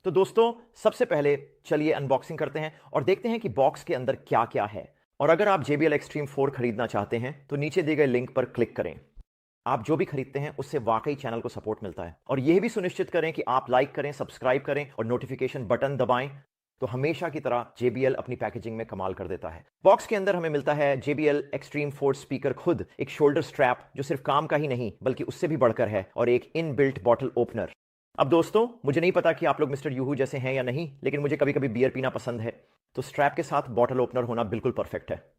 तो दोस्तों, सबसे पहले चलिए अनबॉक्सिंग करते हैं और देखते हैं कि बॉक्स के अंदर क्या क्या है। और अगर आप JBL Xtreme 4 खरीदना चाहते हैं तो नीचे दिए गए लिंक पर क्लिक करें। आप जो भी खरीदते हैं उससे वाकई चैनल को सपोर्ट मिलता है। और यह भी सुनिश्चित करें कि आप लाइक करें, सब्सक्राइब करें और नोटिफिकेशन बटन दबाएं। तो हमेशा की तरह JBL अपनी पैकेजिंग में कमाल कर देता है। बॉक्स के अंदर हमें मिलता है JBL Xtreme 4 स्पीकर खुद, एक शोल्डर स्ट्रैप जो सिर्फ काम का ही नहीं बल्कि उससे भी बढ़कर है, और एक इनबिल्ट बॉटल ओपनर। अब दोस्तों, मुझे नहीं पता कि आप लोग मिस्टर यूहू जैसे हैं या नहीं, लेकिन मुझे कभी कभी बियर पीना पसंद है, तो स्ट्रैप के साथ बॉटल ओपनर होना बिल्कुल परफेक्ट है।